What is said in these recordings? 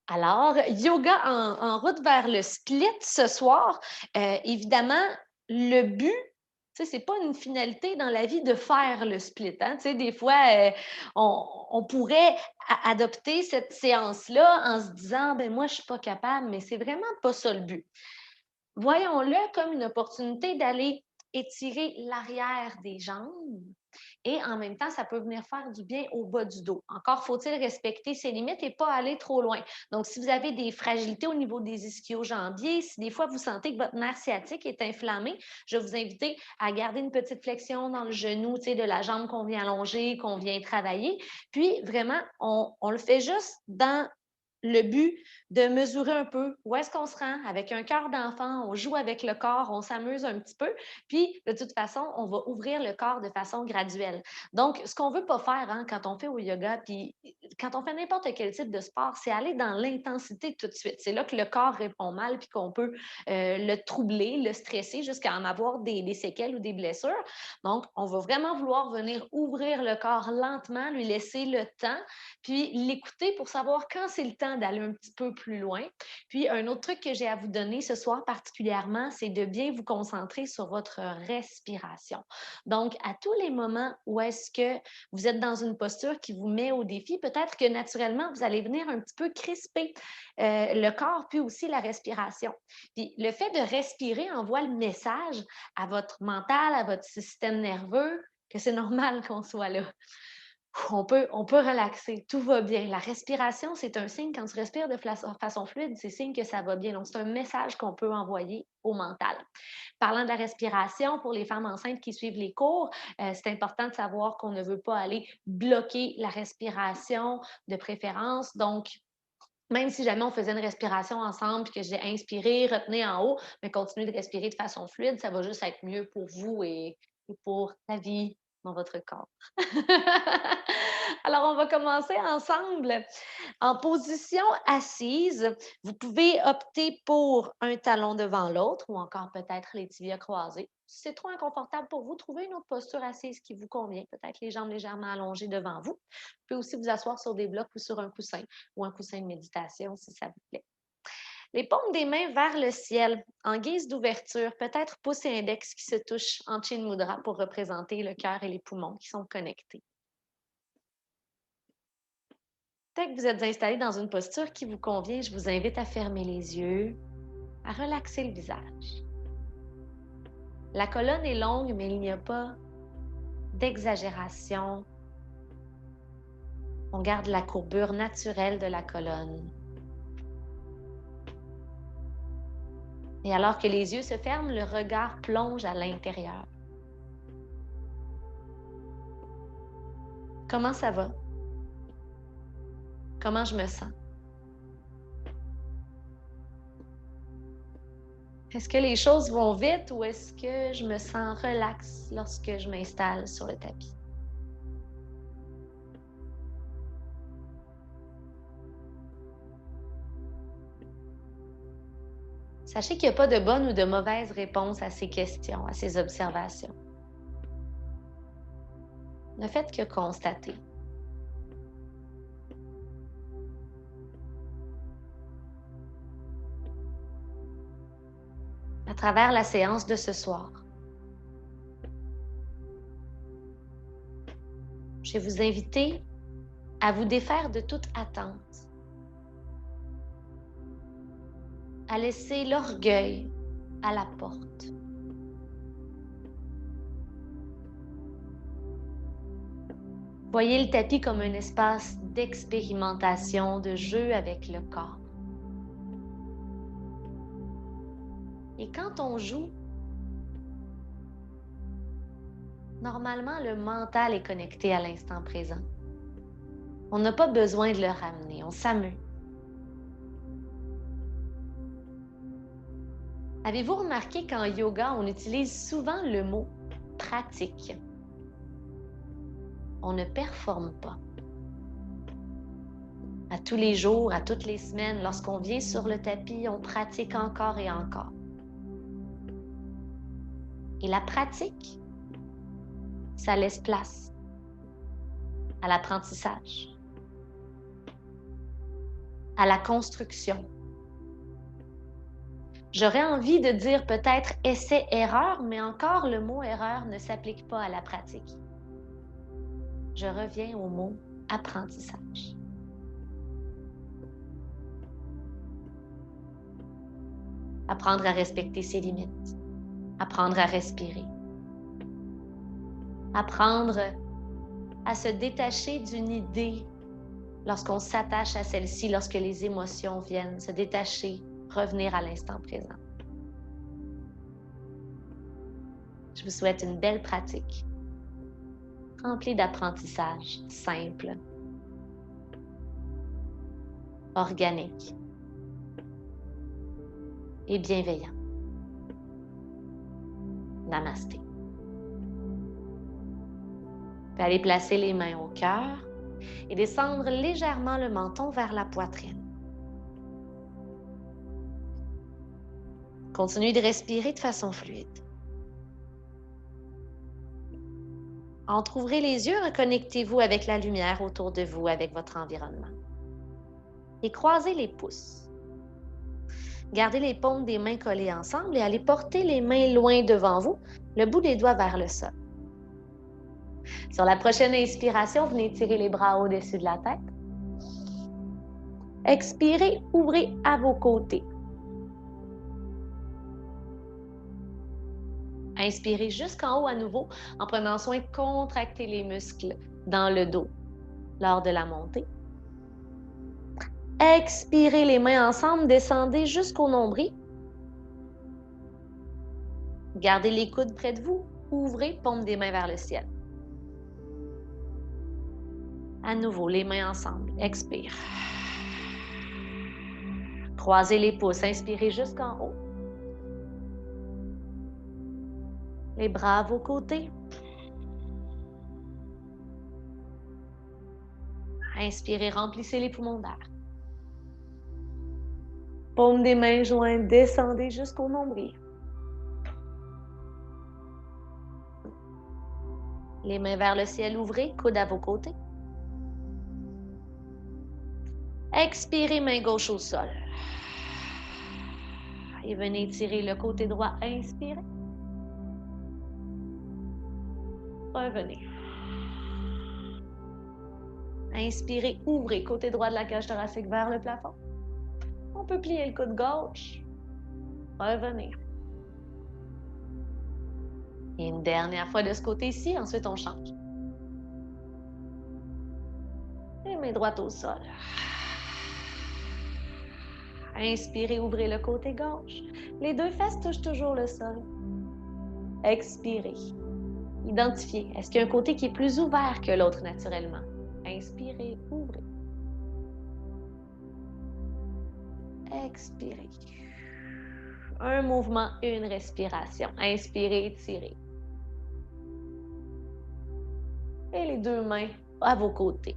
Alors, yoga en route vers le split ce soir. Évidemment, le but, tu sais, c'est pas une finalité dans la vie de faire le split, hein. Tu sais, des fois, on pourrait adopter cette séance-là en se disant: «Ben moi, je suis pas capable», mais c'est vraiment pas ça le but. Voyons-le comme une opportunité d'aller étirer l'arrière des jambes et en même temps, ça peut venir faire du bien au bas du dos. Encore faut-il respecter ses limites et pas aller trop loin. Donc, si vous avez des fragilités au niveau des ischio-jambiers, si des fois vous sentez que votre nerf sciatique est inflammé, je vais vous inviter à garder une petite flexion dans le genou, tu sais, de la jambe qu'on vient allonger, qu'on vient travailler. Puis, vraiment, on le fait juste dans le but de mesurer un peu où est-ce qu'on se rend avec un cœur d'enfant, on joue avec le corps, on s'amuse un petit peu, puis de toute façon, on va ouvrir le corps de façon graduelle. Donc, ce qu'on veut pas faire hein, quand on fait au yoga, puis quand on fait n'importe quel type de sport, c'est aller dans l'intensité tout de suite. C'est là que le corps répond mal, puis qu'on peut le troubler, le stresser jusqu'à en avoir des séquelles ou des blessures. Donc, on va vraiment vouloir venir ouvrir le corps lentement, lui laisser le temps, puis l'écouter pour savoir quand c'est le temps d'aller un petit peu plus loin. Puis un autre truc que j'ai à vous donner ce soir particulièrement, c'est de bien vous concentrer sur votre respiration. Donc, à tous les moments où est-ce que vous êtes dans une posture qui vous met au défi, peut-être que naturellement, vous allez venir un petit peu crisper le corps, puis aussi la respiration. Puis le fait de respirer envoie le message à votre mental, à votre système nerveux, que c'est normal qu'on soit là. On peut relaxer, tout va bien. La respiration, c'est un signe quand tu respires de façon fluide, c'est signe que ça va bien. Donc, c'est un message qu'on peut envoyer au mental. Parlant de la respiration, pour les femmes enceintes qui suivent les cours, c'est important de savoir qu'on ne veut pas aller bloquer la respiration de préférence. Donc, même si jamais on faisait une respiration ensemble puis que j'ai inspiré, retenez en haut, mais continuez de respirer de façon fluide, ça va juste être mieux pour vous et pour ta vie dans votre corps. Alors, on va commencer ensemble. En position assise, vous pouvez opter pour un talon devant l'autre ou encore peut-être les tibias croisés. Si c'est trop inconfortable pour vous, trouvez une autre posture assise qui vous convient, peut-être les jambes légèrement allongées devant vous. Vous pouvez aussi vous asseoir sur des blocs ou sur un coussin ou un coussin de méditation si ça vous plaît. Les paumes des mains vers le ciel, en guise d'ouverture, peut-être pouce et index qui se touchent en chin mudra pour représenter le cœur et les poumons qui sont connectés. Dès que vous êtes installé dans une posture qui vous convient, je vous invite à fermer les yeux, à relaxer le visage. La colonne est longue, mais il n'y a pas d'exagération. On garde la courbure naturelle de la colonne. Et alors que les yeux se ferment, le regard plonge à l'intérieur. Comment ça va? Comment je me sens? Est-ce que les choses vont vite ou est-ce que je me sens relax lorsque je m'installe sur le tapis? Sachez qu'il n'y a pas de bonne ou de mauvaise réponse à ces questions, à ces observations. Ne faites que constater. À travers la séance de ce soir, je vais vous inviter à vous défaire de toute attente, à laisser l'orgueil à la porte. Voyez le tapis comme un espace d'expérimentation, de jeu avec le corps. Et quand on joue, normalement, le mental est connecté à l'instant présent. On n'a pas besoin de le ramener, on s'amuse. Avez-vous remarqué qu'en yoga, on utilise souvent le mot pratique? On ne performe pas. À tous les jours, à toutes les semaines, lorsqu'on vient sur le tapis, on pratique encore et encore. Et la pratique, ça laisse place à l'apprentissage. à la construction. J'aurais envie de dire peut-être essai-erreur, mais encore le mot erreur ne s'applique pas à la pratique. Je reviens au mot apprentissage. Apprendre à respecter ses limites. Apprendre à respirer. Apprendre à se détacher d'une idée lorsqu'on s'attache à celle-ci, lorsque les émotions viennent, se détacher, revenir à l'instant présent. Je vous souhaite une belle pratique, remplie d'apprentissage simple, organique et bienveillant. Namasté. Puis allez placer les mains au cœur et descendre légèrement le menton vers la poitrine. Continuez de respirer de façon fluide. Entrouvrez les yeux, reconnectez-vous avec la lumière autour de vous, avec votre environnement. Et croisez les pouces. Gardez les paumes des mains collées ensemble et allez porter les mains loin devant vous, le bout des doigts vers le sol. Sur la prochaine inspiration, venez tirer les bras au-dessus de la tête. Expirez, ouvrez à vos côtés. Inspirez jusqu'en haut à nouveau en prenant soin de contracter les muscles dans le dos lors de la montée. Expirez les mains ensemble, descendez jusqu'au nombril. Gardez les coudes près de vous, ouvrez, paume des mains vers le ciel. À nouveau, les mains ensemble, expire. Croisez les pouces, inspirez jusqu'en haut. Les bras à vos côtés. Inspirez, remplissez les poumons d'air. Paume des mains jointes, descendez jusqu'au nombril. Les mains vers le ciel, ouvrez, coudes à vos côtés. Expirez, main gauche au sol. Et venez tirer le côté droit, inspirez. Revenez. Inspirez, ouvrez, côté droit de la cage thoracique vers le plafond. On peut plier le coude gauche. Revenir. Et une dernière fois de ce côté-ci, ensuite on change. Et main droite au sol. Inspirez, ouvrez le côté gauche. Les deux fesses touchent toujours le sol. Expirez. Identifiez. Est-ce qu'il y a un côté qui est plus ouvert que l'autre naturellement? Inspirez, ouvrez. Expirez. Un mouvement, une respiration. Inspirez, étirez. Et les deux mains à vos côtés.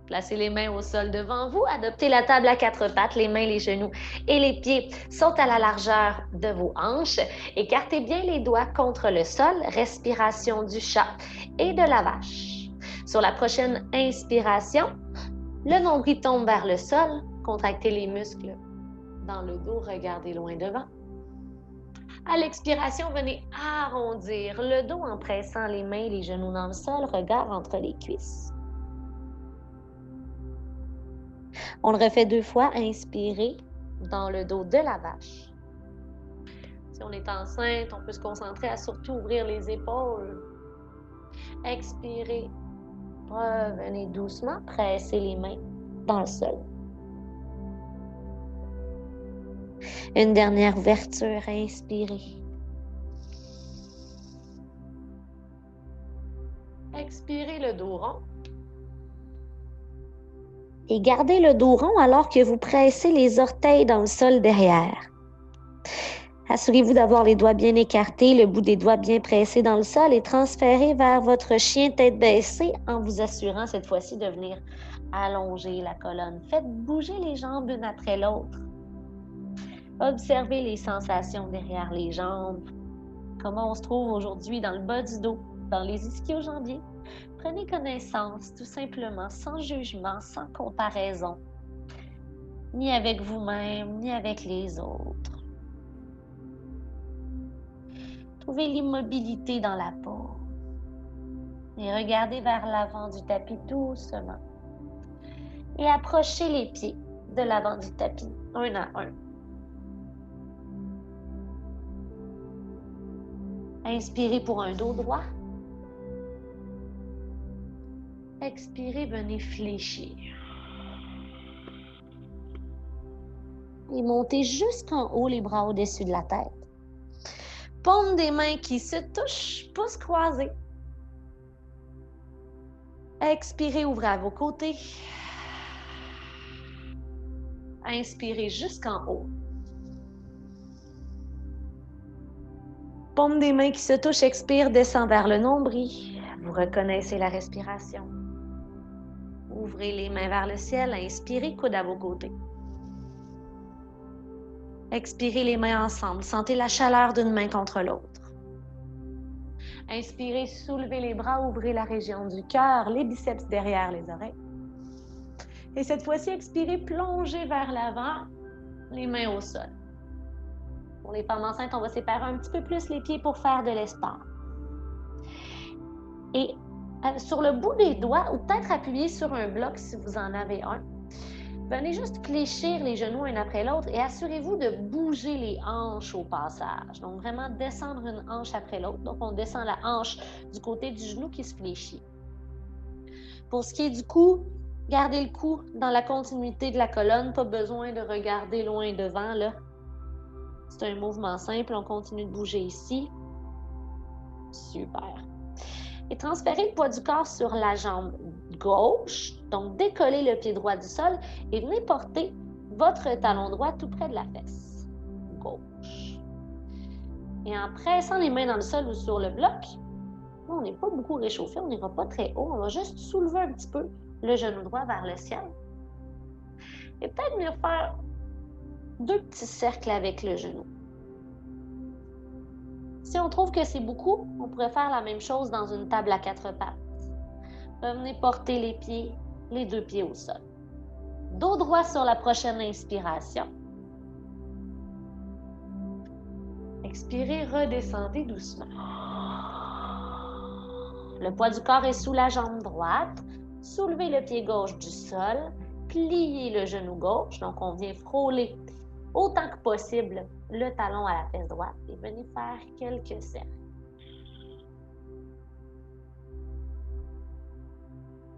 Placez les mains au sol devant vous. Adoptez la table à quatre pattes. Les mains, les genoux et les pieds sont à la largeur de vos hanches. Écartez bien les doigts contre le sol. Respiration du chat et de la vache. Sur la prochaine inspiration, le nombril tombe vers le sol. Contractez les muscles dans le dos. Regardez loin devant. À l'expiration, venez arrondir le dos en pressant les mains et les genoux dans le sol. Regard entre les cuisses. On le refait 2 fois. Inspirez dans le dos de la vache. Si on est enceinte, on peut se concentrer à surtout ouvrir les épaules. Expirez. Revenez doucement. Pressez les mains dans le sol. Une dernière ouverture. Inspirez. Expirez le dos rond. Et gardez le dos rond alors que vous pressez les orteils dans le sol derrière. Assurez-vous d'avoir les doigts bien écartés, le bout des doigts bien pressé dans le sol et transférez vers votre chien tête baissée en vous assurant cette fois-ci de venir allonger la colonne. Faites bouger les jambes l'une après l'autre. Observez les sensations derrière les jambes. Comment on se trouve aujourd'hui dans le bas du dos, dans les ischio-jambiers. Prenez connaissance, tout simplement, sans jugement, sans comparaison, ni avec vous-même, ni avec les autres. Trouvez l'immobilité dans la peau et regardez vers l'avant du tapis doucement. Et approchez les pieds de l'avant du tapis, un à un. Inspirez pour un dos droit. Expirez, venez fléchir. Et montez jusqu'en haut, les bras au-dessus de la tête. Paume des mains qui se touchent, pouces croisés. Expirez, ouvrez à vos côtés. Inspirez jusqu'en haut. Paume des mains qui se touchent, expire, descend vers le nombril. Vous reconnaissez la respiration. Ouvrez les mains vers le ciel, inspirez, coude à vos côtés. Expirez les mains ensemble, sentez la chaleur d'une main contre l'autre. Inspirez, soulevez les bras, ouvrez la région du cœur, les biceps derrière les oreilles. Et cette fois-ci, expirez, plongez vers l'avant, les mains au sol. Pour les femmes enceintes, on va séparer un petit peu plus les pieds pour faire de l'espace. Et sur le bout des doigts, ou peut-être appuyer sur un bloc si vous en avez un, venez juste fléchir les genoux un après l'autre et assurez-vous de bouger les hanches au passage. Donc, vraiment descendre une hanche après l'autre. Donc, on descend la hanche du côté du genou qui se fléchit. Pour ce qui est du cou, gardez le cou dans la continuité de la colonne. Pas besoin de regarder loin devant, là. C'est un mouvement simple. On continue de bouger ici. Super. Et transférez le poids du corps sur la jambe gauche. Donc, décollez le pied droit du sol et venez porter votre talon droit tout près de la fesse gauche. Et en pressant les mains dans le sol ou sur le bloc, on n'est pas beaucoup réchauffé, on n'ira pas très haut. On va juste soulever un petit peu le genou droit vers le ciel. Et peut-être venir faire 2 petits cercles avec le genou. Si on trouve que c'est beaucoup, on pourrait faire la même chose dans une table à 4 pattes. Venez porter les pieds, les 2 pieds au sol. Dos droit sur la prochaine inspiration. Expirez, redescendez doucement. Le poids du corps est sous la jambe droite. Soulevez le pied gauche du sol. Pliez le genou gauche. Donc, on vient frôler autant que possible le talon à la fesse droite et venez faire quelques cercles.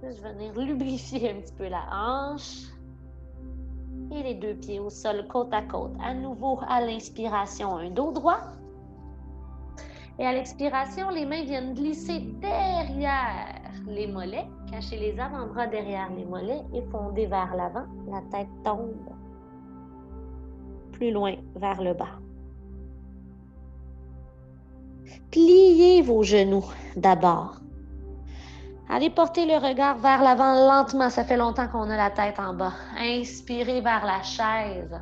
Juste venir lubrifier un petit peu la hanche et les 2 pieds au sol côte à côte. À nouveau, à l'inspiration, un dos droit. Et à l'expiration, les mains viennent glisser derrière les mollets. Cachez les avant-bras derrière les mollets et fondez vers l'avant. La tête tombe plus loin vers le bas. Pliez vos genoux d'abord. Allez porter le regard vers l'avant lentement. Ça fait longtemps qu'on a la tête en bas. Inspirez vers la chaise.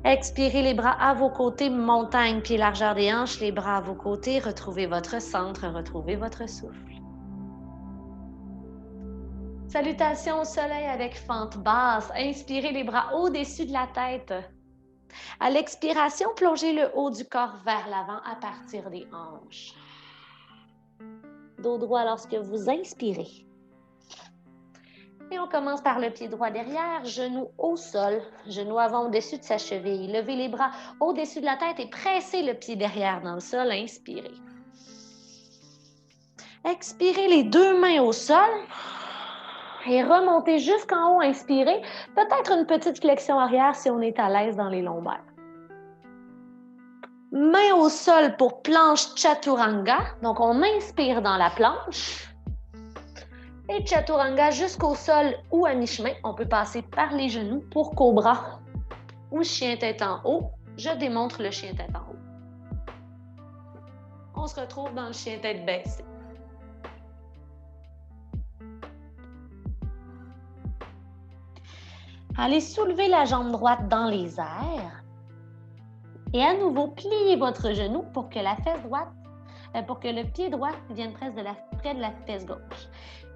Expirez les bras à vos côtés, montagne, pied, largeur des hanches, les bras à vos côtés. Retrouvez votre centre, retrouvez votre souffle. Salutations au soleil avec fente basse. Inspirez les bras au-dessus de la tête. À l'expiration, plongez le haut du corps vers l'avant à partir des hanches. Dos droit lorsque vous inspirez. Et on commence par le pied droit derrière, genou au sol, genou avant au-dessus de sa cheville. Levez les bras au-dessus de la tête et pressez le pied derrière dans le sol. Inspirez. Expirez les 2 mains au sol et remontez jusqu'en haut. Inspirez. Peut-être une petite flexion arrière si on est à l'aise dans les lombaires. Main au sol pour planche chaturanga. Donc, on inspire dans la planche. Et chaturanga jusqu'au sol ou à mi-chemin. On peut passer par les genoux pour cobra ou chien tête en haut. Je démontre le chien tête en haut. On se retrouve dans le chien tête baissé. Allez soulever la jambe droite dans les airs. Et à nouveau, pliez votre genou pour que la fesse droite pour que le pied droit vienne près de la fesse gauche.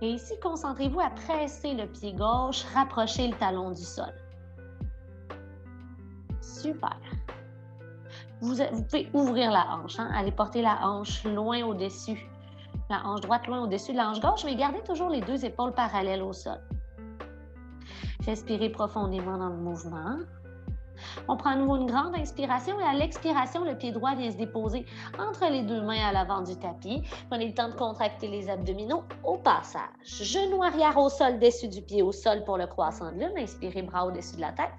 Et ici, concentrez-vous à presser le pied gauche, rapprocher le talon du sol. Super. Vous pouvez ouvrir la hanche, hein? Allez porter la hanche loin au-dessus. La hanche droite loin au-dessus de la hanche gauche, mais gardez toujours les deux épaules parallèles au sol. Respirez profondément dans le mouvement. On prend à nouveau une grande inspiration et à l'expiration, le pied droit vient se déposer entre les deux mains à l'avant du tapis. Prenez le temps de contracter les abdominaux au passage. Genou arrière au sol, dessus du pied au sol pour le croissant de lune. Inspirez, bras au-dessus de la tête.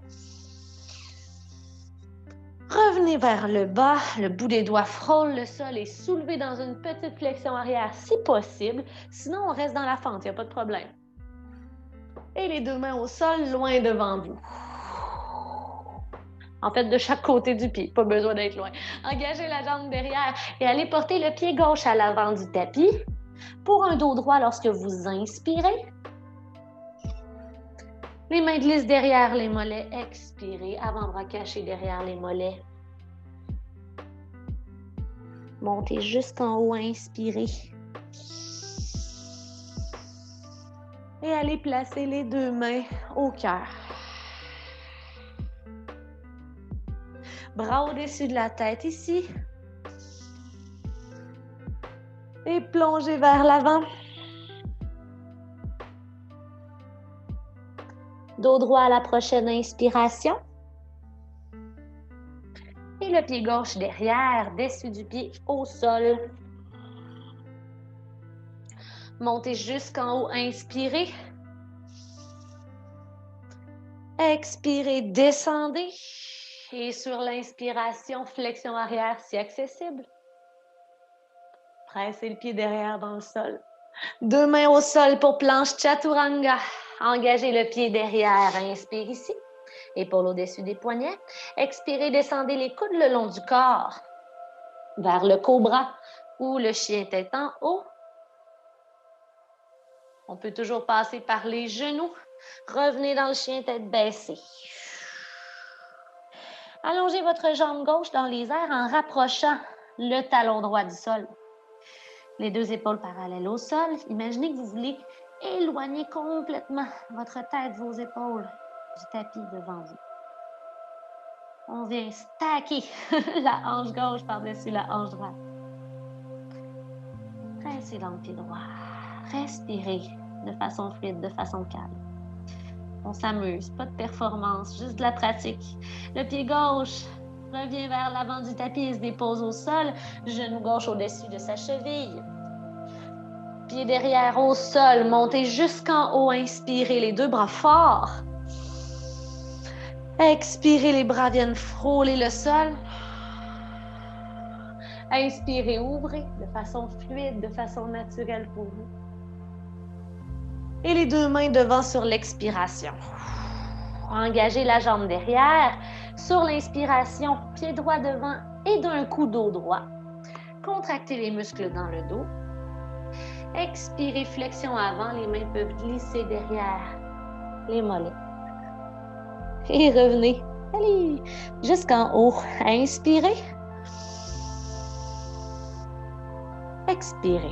Revenez vers le bas, le bout des doigts frôle le sol et soulevez dans une petite flexion arrière si possible. Sinon, on reste dans la fente, il n'y a pas de problème. Et les deux mains au sol, loin devant vous. En fait, de chaque côté du pied, pas besoin d'être loin. Engagez la jambe derrière et allez porter le pied gauche à l'avant du tapis pour un dos droit lorsque vous inspirez. Les mains glissent derrière les mollets, expirez, avant-bras cachés derrière les mollets. Montez jusqu'en haut, inspirez. Et allez placer les deux mains au cœur. Bras au-dessus de la tête ici. Et plongez vers l'avant. Dos droit à la prochaine inspiration. Et le pied gauche derrière, dessus du pied au sol. Montez jusqu'en haut, inspirez. Expirez, descendez. Et sur l'inspiration, flexion arrière si accessible. Pressez le pied derrière dans le sol. Deux mains au sol pour planche chaturanga. Engagez le pied derrière. Inspire ici. Épaule au-dessus des poignets. Expirez, descendez les coudes le long du corps. Vers le cobra ou le chien tête en haut. On peut toujours passer par les genoux. Revenez dans le chien tête baissée. Allongez votre jambe gauche dans les airs en rapprochant le talon droit du sol. Les deux épaules parallèles au sol. Imaginez que vous voulez éloigner complètement votre tête, vos épaules du tapis devant vous. On vient stacker la hanche gauche par-dessus la hanche droite. Pressez dans le pied droit. Respirez de façon fluide, de façon calme. On s'amuse, pas de performance, juste de la pratique. Le pied gauche revient vers l'avant du tapis et se dépose au sol. Genou gauche au-dessus de sa cheville. Pied derrière au sol, montez jusqu'en haut, inspirez les deux bras forts. Expirez, les bras viennent frôler le sol. Inspirez, ouvrez de façon fluide, de façon naturelle pour vous. Et les deux mains devant sur l'expiration. Engagez la jambe derrière. Sur l'inspiration, pied droit devant et d'un coup dos droit. Contractez les muscles dans le dos. Expirez, flexion avant. Les mains peuvent glisser derrière les mollets. Et revenez. Allez, jusqu'en haut. Inspirez. Expirez.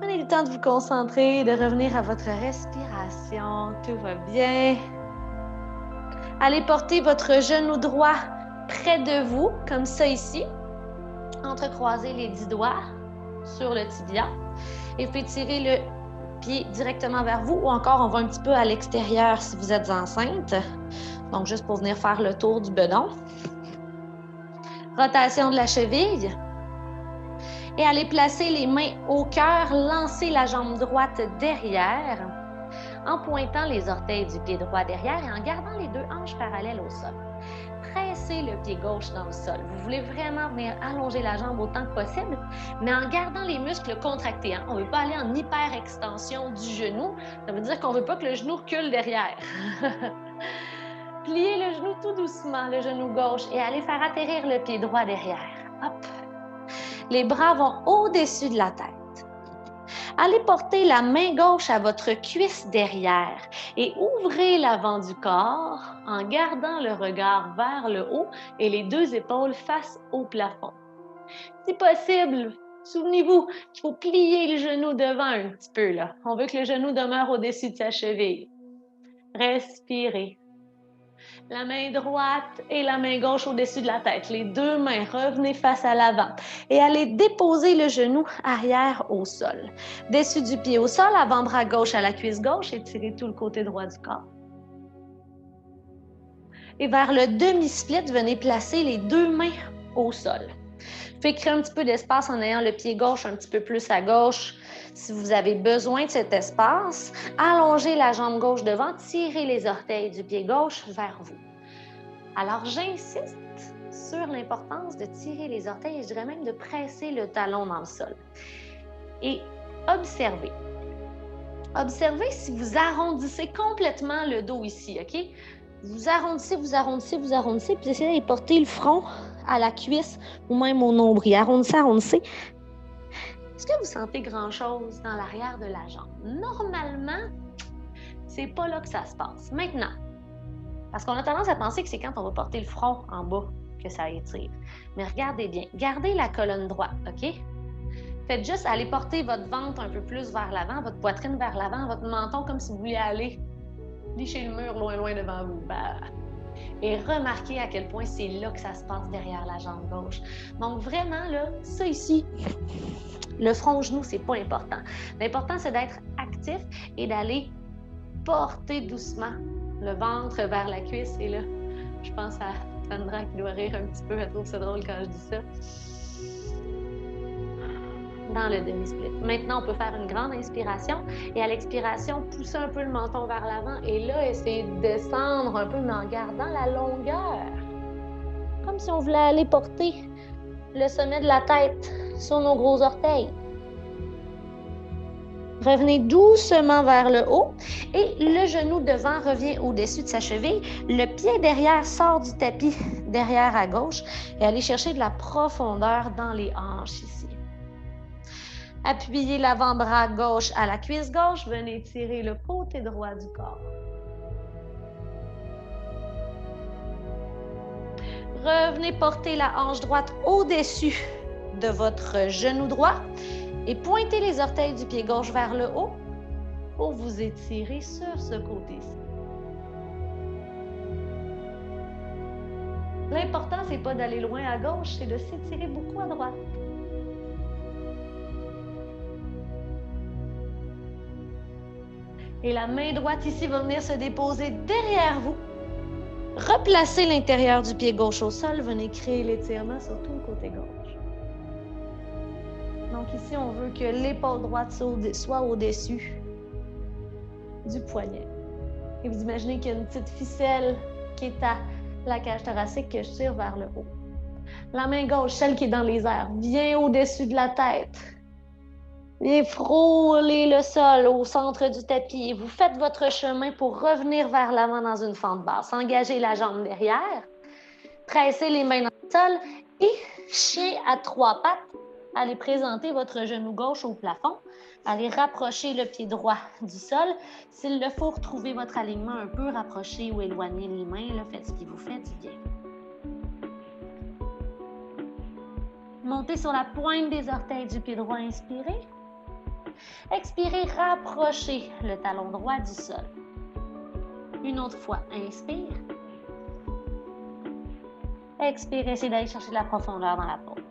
Prenez le temps de vous concentrer, de revenir à votre respiration. Tout va bien. Allez porter votre genou droit près de vous, comme ça ici. Entrecroisez les 10 doigts sur le tibia. Et vous pouvez tirer le pied directement vers vous ou encore on va un petit peu à l'extérieur si vous êtes enceinte. Donc, juste pour venir faire le tour du bedon. Rotation de la cheville. Et allez placer les mains au cœur, lancez la jambe droite derrière en pointant les orteils du pied droit derrière et en gardant les deux hanches parallèles au sol. Pressez le pied gauche dans le sol. Vous voulez vraiment venir allonger la jambe autant que possible, mais en gardant les muscles contractés. Hein? On ne veut pas aller en hyper-extension du genou. Ça veut dire qu'on ne veut pas que le genou recule derrière. Pliez le genou tout doucement, le genou gauche, et allez faire atterrir le pied droit derrière. Hop. Les bras vont au-dessus de la tête. Allez porter la main gauche à votre cuisse derrière et ouvrez l'avant du corps en gardant le regard vers le haut et les deux épaules face au plafond. Si possible, souvenez-vous qu'il faut plier le genou devant un petit peu, là. On veut que le genou demeure au-dessus de sa cheville. Respirez. La main droite et la main gauche au-dessus de la tête. Les deux mains, revenez face à l'avant. Et allez déposer le genou arrière au sol. Dessus du pied au sol, avant-bras gauche à la cuisse gauche, étirez tout le côté droit du corps. Et vers le demi-split, venez placer les deux mains au sol. Faites créer un petit peu d'espace en ayant le pied gauche un petit peu plus à gauche. Si vous avez besoin de cet espace, allongez la jambe gauche devant, tirez les orteils du pied gauche vers vous. Alors, j'insiste sur l'importance de tirer les orteils et je dirais même de presser le talon dans le sol. Et observez. Observez si vous arrondissez complètement le dos ici, OK? Vous arrondissez, puis essayez de porter le front à la cuisse ou même au nombril. Arrondissez. Est-ce que vous sentez grand-chose dans l'arrière de la jambe? Normalement, c'est pas là que ça se passe. Maintenant, parce qu'on a tendance à penser que c'est quand on va porter le front en bas que ça étire. Mais regardez bien. Gardez la colonne droite, OK? Faites juste aller porter votre ventre un peu plus vers l'avant, votre poitrine vers l'avant, votre menton comme si vous vouliez aller licher le mur loin devant vous. Bah. Et remarquez à quel point c'est là que ça se passe derrière la jambe gauche. Donc vraiment, là, ça ici, le front au genou, c'est pas important. L'important, c'est d'être actif et d'aller porter doucement le ventre vers la cuisse. Et là, je pense à Sandra qui doit rire un petit peu. Elle trouve ça drôle quand je dis ça. Dans le demi-split. Maintenant, on peut faire une grande inspiration et à l'expiration, pousser un peu le menton vers l'avant et là, essayer de descendre un peu, mais en gardant la longueur. Comme si on voulait aller porter le sommet de la tête sur nos gros orteils. Revenez doucement vers le haut et le genou devant revient au-dessus de sa cheville. Le pied derrière sort du tapis derrière à gauche et allez chercher de la profondeur dans les hanches ici. Appuyez l'avant-bras gauche à la cuisse gauche. Venez tirer le côté droit du corps. Revenez porter la hanche droite au-dessus de votre genou droit et pointez les orteils du pied gauche vers le haut pour vous étirer sur ce côté-ci. L'important, c'est pas d'aller loin à gauche, c'est de s'étirer beaucoup à droite. Et la main droite ici va venir se déposer derrière vous. Replacez l'intérieur du pied gauche au sol. Venez créer l'étirement sur tout le côté gauche. Donc ici, on veut que l'épaule droite soit au-dessus du poignet. Et vous imaginez qu'il y a une petite ficelle qui est à la cage thoracique que je tire vers le haut. La main gauche, celle qui est dans les airs, vient au-dessus de la tête. Viens frôler le sol au centre du tapis. Vous faites votre chemin pour revenir vers l'avant dans une fente basse. Engagez la jambe derrière. Pressez les mains dans le sol. Et chien à trois pattes. Allez présenter votre genou gauche au plafond. Allez rapprocher le pied droit du sol. S'il le faut, retrouvez votre alignement un peu. Rapprochez ou éloignez les mains. Là, faites ce qui vous fait du bien. Montez sur la pointe des orteils du pied droit. Inspirez. Expirez, rapprochez le talon droit du sol. Une autre fois, inspire. Expirez, essayez d'aller chercher de la profondeur dans la pause.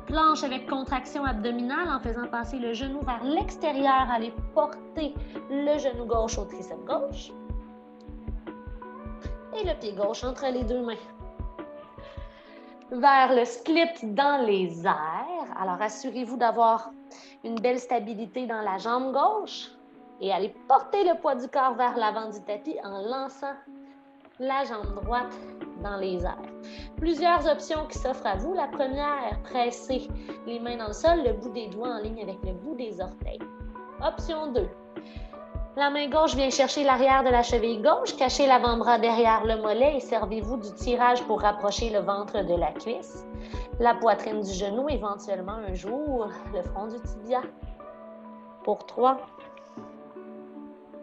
Planche avec contraction abdominale en faisant passer le genou vers l'extérieur. Allez porter le genou gauche au triceps gauche. Et le pied gauche entre les deux mains. Vers le split dans les airs. Alors, assurez-vous d'avoir une belle stabilité dans la jambe gauche et allez porter le poids du corps vers l'avant du tapis en lançant la jambe droite dans les airs. Plusieurs options qui s'offrent à vous. La première, pressez les mains dans le sol, le bout des doigts en ligne avec le bout des orteils. Option 2, La main gauche vient chercher l'arrière de la cheville gauche, cachez l'avant-bras derrière le mollet et servez-vous du tirage pour rapprocher le ventre de la cuisse, la poitrine du genou, éventuellement un jour, le front du tibia. Pour 3,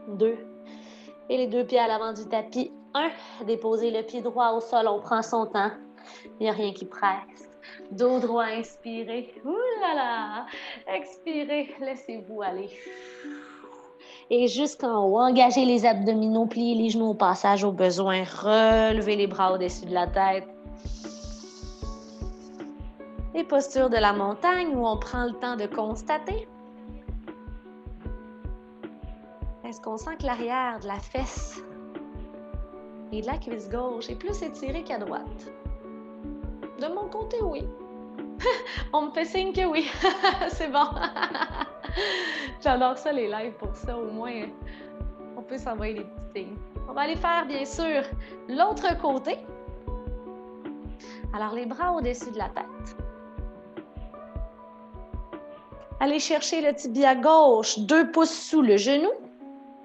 2, et les deux pieds à l'avant du tapis. 1, déposez le pied droit au sol, on prend son temps, il n'y a rien qui presse. Dos droit, inspirez. Ouh là là! Expirez, laissez-vous aller. Et jusqu'en haut, engagez les abdominaux, pliez les genoux au passage au besoin. Relevez les bras au-dessus de la tête. Les postures de la montagne où on prend le temps de constater. Est-ce qu'on sent que l'arrière de la fesse et de la cuisse gauche est plus étirée qu'à droite? De mon côté, oui. On me fait signe que oui. C'est bon. J'adore ça, les lives, pour ça. Au moins, on peut s'envoyer des petits signes. On va aller faire, bien sûr, l'autre côté. Alors, les bras au-dessus de la tête. Allez chercher le tibia gauche, 2 pouces sous le genou.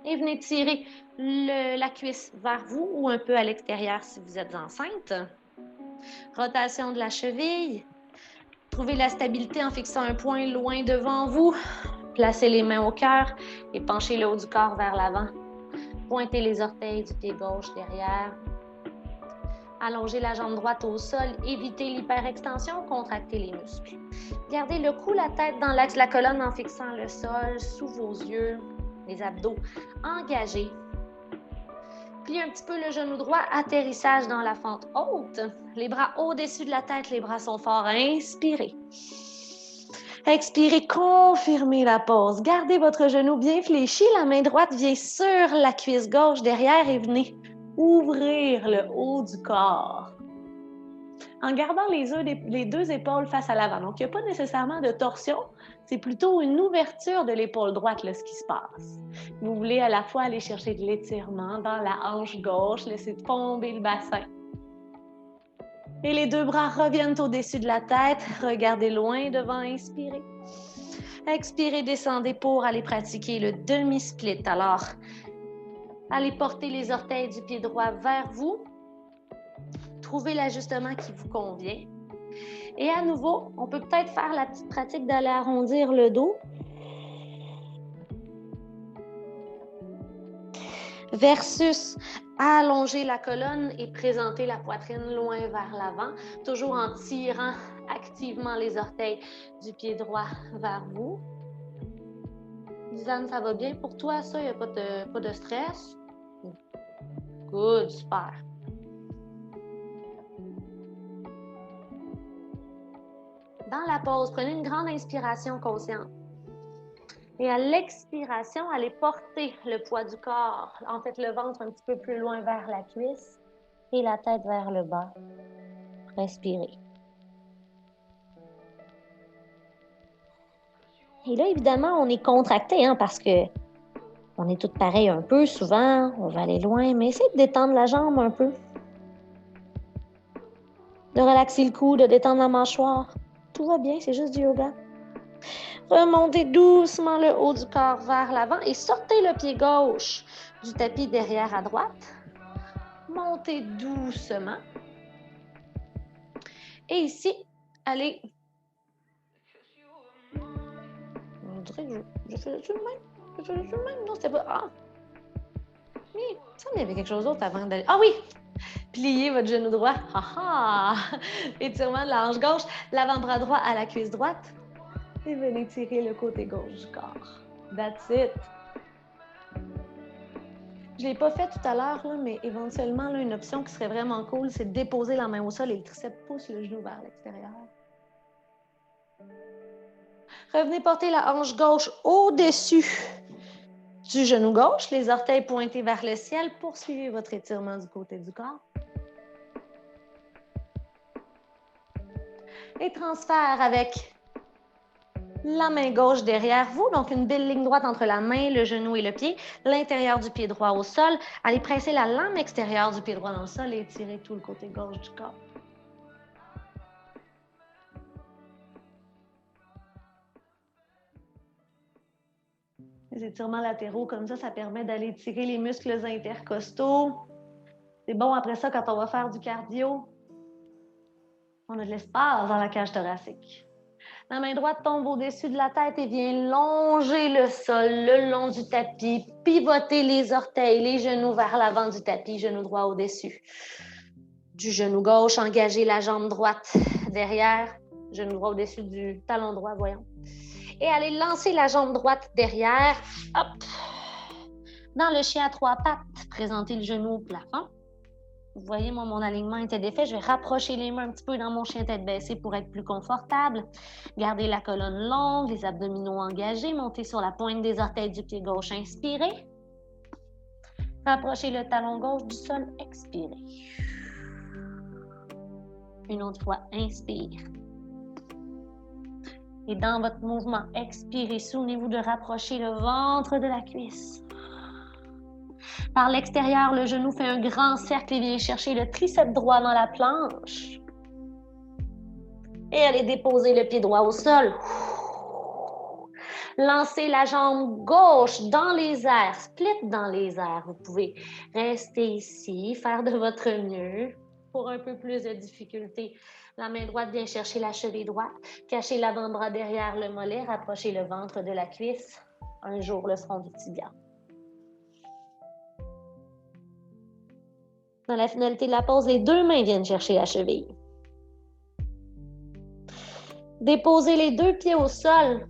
Et venez tirer la cuisse vers vous ou un peu à l'extérieur si vous êtes enceinte. Rotation de la cheville. Trouvez la stabilité en fixant un point loin devant vous. Placez les mains au cœur et penchez le haut du corps vers l'avant. Pointez les orteils du pied gauche derrière. Allongez la jambe droite au sol. Évitez l'hyperextension, contractez les muscles. Gardez le cou, la tête dans l'axe de la colonne en fixant le sol sous vos yeux. Les abdos engagés. Pliez un petit peu le genou droit, atterrissage dans la fente haute. Les bras au-dessus de la tête, les bras sont forts. Inspirez. Expirez, confirmez la pose. Gardez votre genou bien fléchi. La main droite vient sur la cuisse gauche derrière et venez ouvrir le haut du corps. En gardant les 2 épaules face à l'avant. Donc, il n'y a pas nécessairement de torsion. C'est plutôt une ouverture de l'épaule droite, là, ce qui se passe. Vous voulez à la fois aller chercher de l'étirement dans la hanche gauche, laisser tomber le bassin. Et les 2 bras reviennent au-dessus de la tête. Regardez loin devant, inspirez. Expirez, descendez pour aller pratiquer le demi-split. Alors, allez porter les orteils du pied droit vers vous. Trouvez l'ajustement qui vous convient. Et à nouveau, on peut peut-être faire la petite pratique d'aller arrondir le dos. Versus allonger la colonne et présenter la poitrine loin vers l'avant, toujours en tirant activement les orteils du pied droit vers vous. Lisanne, ça va bien pour toi, ça? Il n'y a pas de stress? Good, super. Dans la pause, prenez une grande inspiration consciente. Et à l'expiration, allez porter le poids du corps, en fait le ventre un petit peu plus loin vers la cuisse et la tête vers le bas. Respirez. Et là, évidemment, on est contracté parce que on est toutes pareilles un peu souvent, on va aller loin, mais essayez de détendre la jambe un peu. De relaxer le cou, de détendre la mâchoire. Tout va bien, c'est juste du yoga. Remontez doucement le haut du corps vers l'avant et sortez le pied gauche du tapis derrière à droite. Montez doucement. Et ici, allez. On dirait que je faisais-tu le même? Je faisais-tu le même? Non, c'était pas. Ah! Oui, ça, il y avait quelque chose d'autre avant d'aller. Ah oui! Pliez votre genou droit. Ah ah! Étirement de la hanche gauche, l'avant-bras droit à la cuisse droite. Et venez tirer le côté gauche du corps. That's it. Je ne l'ai pas fait tout à l'heure, mais éventuellement, là, une option qui serait vraiment cool, c'est de déposer la main au sol et le triceps pousse le genou vers l'extérieur. Revenez porter la hanche gauche au-dessus du genou gauche, les orteils pointés vers le ciel. Poursuivez votre étirement du côté du corps. Et transfert avec la main gauche derrière vous, donc une belle ligne droite entre la main, le genou et le pied, l'intérieur du pied droit au sol. Allez presser la lame extérieure du pied droit dans le sol et étirez tout le côté gauche du corps. Les étirements latéraux comme ça permet d'aller tirer les muscles intercostaux. C'est bon après ça quand on va faire du cardio. On a de l'espace dans la cage thoracique. La main droite tombe au-dessus de la tête et vient longer le sol le long du tapis, pivoter les orteils, les genoux vers l'avant du tapis, genou droit au-dessus. Du genou gauche, engager la jambe droite derrière, genou droit au-dessus du talon droit, voyons. Et aller lancer la jambe droite derrière, hop, dans le chien à 3 pattes, présenter le genou au plafond. Vous voyez, moi, mon alignement était défait. Je vais rapprocher les mains un petit peu dans mon chien tête baissée pour être plus confortable. Garder la colonne longue, les abdominaux engagés, monter sur la pointe des orteils du pied gauche, inspirez. Rapprochez le talon gauche du sol, expirez. Une autre fois, inspire. Et dans votre mouvement, expirez. Souvenez-vous de rapprocher le ventre de la cuisse. Par l'extérieur, le genou fait un grand cercle et vient chercher le triceps droit dans la planche. Et allez déposer le pied droit au sol. Lancez la jambe gauche dans les airs, split dans les airs. Vous pouvez rester ici, faire de votre mieux. Pour un peu plus de difficulté, la main droite vient chercher la cheville droite, cacher l'avant-bras derrière le mollet, rapprocher le ventre de la cuisse, un jour le front du tibia. Dans la finalité de la pause, les deux mains viennent chercher la cheville. Déposez les deux pieds au sol.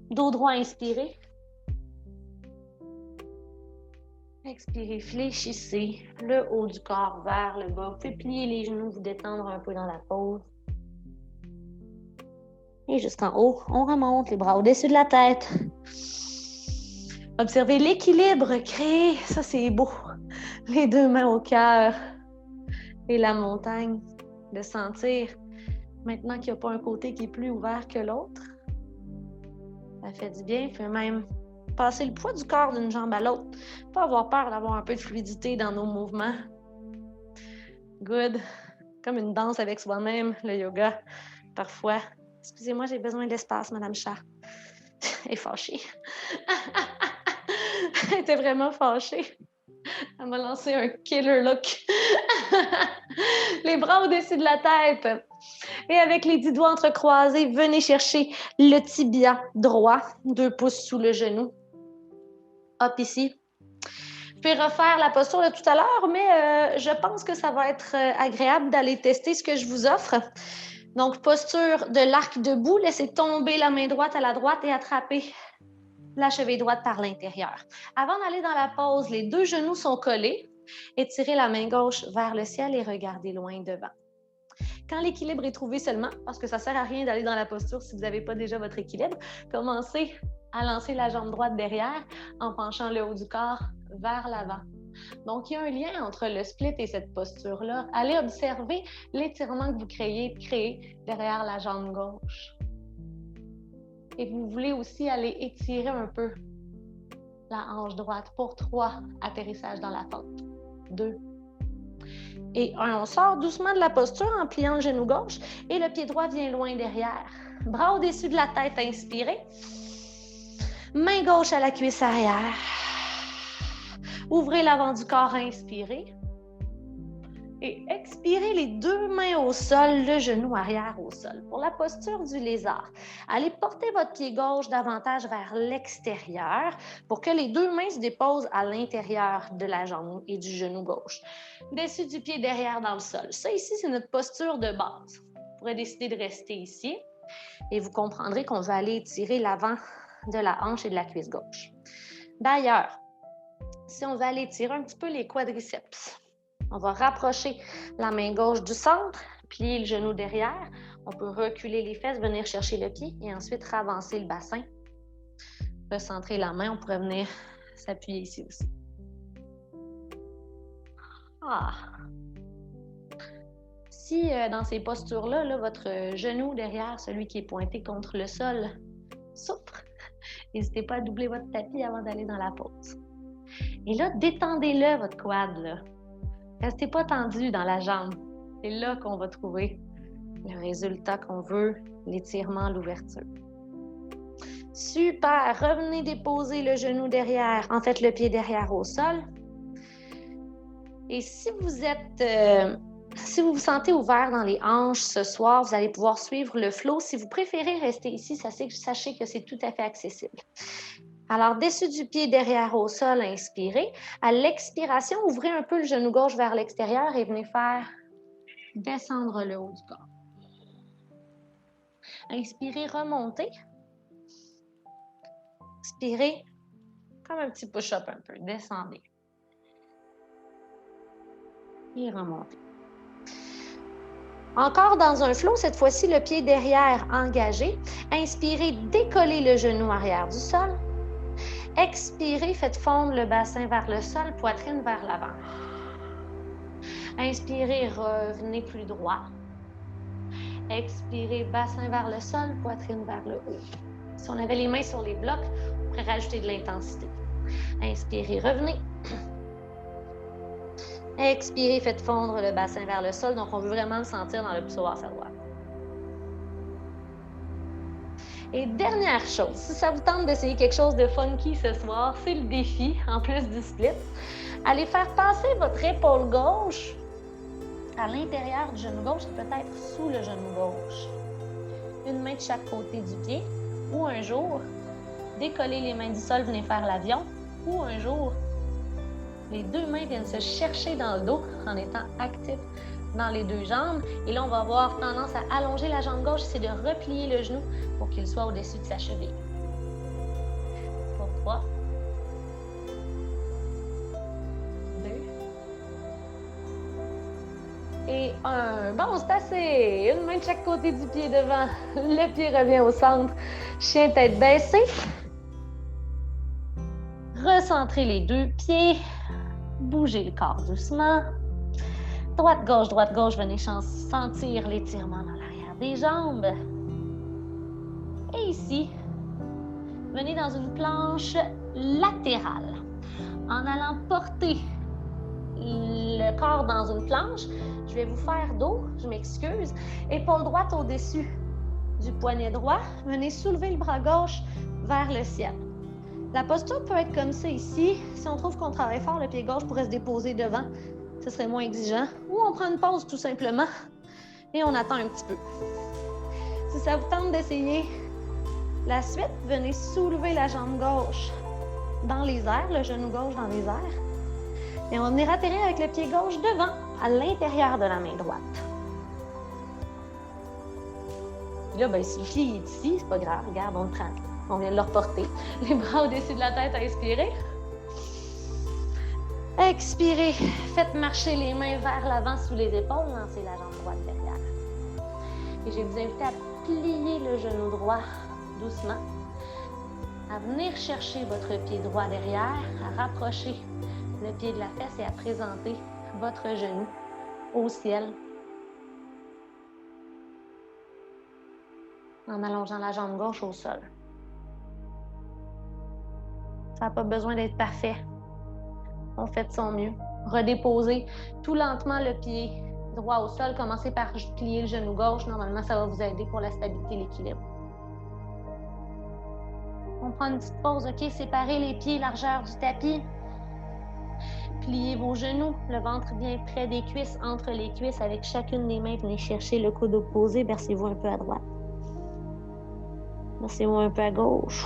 Dos droit inspiré. Expirez, fléchissez le haut du corps vers le bas. Vous pouvez plier les genoux, vous détendre un peu dans la pause. Et jusqu'en haut, on remonte les bras au-dessus de la tête. Observez l'équilibre créé. Ça, c'est beau. Les deux mains au cœur et la montagne. De sentir maintenant qu'il n'y a pas un côté qui est plus ouvert que l'autre. Ça fait du bien. Fait même passer le poids du corps d'une jambe à l'autre. Pas avoir peur d'avoir un peu de fluidité dans nos mouvements. Good. Comme une danse avec soi-même, le yoga. Parfois. Excusez-moi, j'ai besoin d'espace, Madame Chat. Elle est fâchée. Elle était vraiment fâchée. Elle m'a lancé un killer look. Les bras au-dessus de la tête. Et avec les 10 doigts entrecroisés, venez chercher le tibia droit, 2 pouces sous le genou. Hop, ici. Je vais refaire la posture de tout à l'heure, mais je pense que ça va être agréable d'aller tester ce que je vous offre. Donc, posture de l'arc debout. Laissez tomber la main droite à la droite et attrapez la cheville droite par l'intérieur. Avant d'aller dans la pause, les deux genoux sont collés. Étirez la main gauche vers le ciel et regardez loin devant. Quand l'équilibre est trouvé seulement, parce que ça ne sert à rien d'aller dans la posture si vous n'avez pas déjà votre équilibre, commencez à lancer la jambe droite derrière en penchant le haut du corps vers l'avant. Donc, il y a un lien entre le split et cette posture-là. Allez observer l'étirement que vous créez derrière la jambe gauche. Et vous voulez aussi aller étirer un peu la hanche droite pour 3 atterrissages dans la fente. 2. Et 1, on sort doucement de la posture en pliant le genou gauche et le pied droit vient loin derrière. Bras au-dessus de la tête, inspirez. Main gauche à la cuisse arrière. Ouvrez l'avant du corps, inspirez. Et expirez les 2 mains au sol, le genou arrière au sol. Pour la posture du lézard, allez porter votre pied gauche davantage vers l'extérieur pour que les 2 mains se déposent à l'intérieur de la jambe et du genou gauche. Dessus du pied derrière dans le sol. Ça ici, c'est notre posture de base. Vous pourrez décider de rester ici et vous comprendrez qu'on va aller étirer l'avant de la hanche et de la cuisse gauche. D'ailleurs, si on va aller étirer un petit peu les quadriceps, on va rapprocher la main gauche du centre, plier le genou derrière. On peut reculer les fesses, venir chercher le pied et ensuite ravancer le bassin. Recentrer la main, on pourrait venir s'appuyer ici aussi. Si dans ces postures-là, votre genou derrière, celui qui est pointé contre le sol, souffre, n'hésitez pas à doubler votre tapis avant d'aller dans la pause. Et là, détendez-le, votre quad, là. Restez pas tendu dans la jambe. C'est là qu'on va trouver le résultat qu'on veut, l'étirement, l'ouverture. Super. Revenez déposer le genou derrière, en fait le pied derrière au sol. Et si vous vous sentez ouvert dans les hanches ce soir, vous allez pouvoir suivre le flow. Si vous préférez rester ici, sachez que c'est tout à fait accessible. Alors, dessus du pied derrière au sol, inspirez. À l'expiration, ouvrez un peu le genou gauche vers l'extérieur et venez faire descendre le haut du corps. Inspirez, remontez. Expirez, comme un petit push-up un peu. Descendez. Et remontez. Encore dans un flow, cette fois-ci, le pied derrière engagé. Inspirez, décollez le genou arrière du sol. Expirez, faites fondre le bassin vers le sol, poitrine vers l'avant. Inspirez, revenez plus droit. Expirez, bassin vers le sol, poitrine vers le haut. Si on avait les mains sur les blocs, on pourrait rajouter de l'intensité. Inspirez, revenez. Expirez, faites fondre le bassin vers le sol. Donc, on veut vraiment le sentir dans le psoas à droite. Et dernière chose, si ça vous tente d'essayer quelque chose de funky ce soir, c'est le défi, en plus du split. Allez faire passer votre épaule gauche à l'intérieur du genou gauche et peut-être sous le genou gauche. Une main de chaque côté du pied. Ou un jour, décoller les mains du sol, venez faire l'avion. Ou un jour, les deux mains viennent se chercher dans le dos en étant actifs dans les deux jambes. Et là, on va avoir tendance à allonger la jambe gauche, c'est de replier le genou pour qu'il soit au-dessus de sa cheville. Pour 3, 2 et 1. Bon, c'est assez. Une main de chaque côté du pied devant. Le pied revient au centre. Chien tête baissée. Recentrez les deux pieds. Bougez le corps doucement. Droite-gauche, venez sentir l'étirement dans l'arrière des jambes. Et ici, venez dans une planche latérale. En allant porter le corps dans une planche, je vais vous faire dos, je m'excuse. Épaule droite au-dessus du poignet droit. Venez soulever le bras gauche vers le ciel. La posture peut être comme ça ici. Si on trouve qu'on travaille fort, le pied gauche pourrait se déposer devant. Ce serait moins exigeant. Ou on prend une pause tout simplement et on attend un petit peu. Si ça vous tente d'essayer la suite, venez soulever la jambe gauche dans les airs, le genou gauche dans les airs. Et on va venir atterrir avec le pied gauche devant, à l'intérieur de la main droite. Et là, si le pied est ici, c'est pas grave. Regarde, on le prend. On vient de le reporter. Les bras au-dessus de la tête, inspirez. Expirez. Faites marcher les mains vers l'avant sous les épaules. Lancez la jambe droite derrière. Et je vais vous inviter à plier le genou droit doucement. À venir chercher votre pied droit derrière, à rapprocher le pied de la fesse et à présenter votre genou au ciel en allongeant la jambe gauche au sol. Ça n'a pas besoin d'être parfait. On fait de son mieux. Redéposez tout lentement le pied droit au sol. Commencez par plier le genou gauche. Normalement, ça va vous aider pour la stabilité et l'équilibre. On prend une petite pause, OK? Séparez les pieds, largeur du tapis. Pliez vos genoux, le ventre bien près des cuisses, entre les cuisses. Avec chacune des mains, venez chercher le coude opposé. Bercez-vous un peu à droite. Bercez-vous un peu à gauche.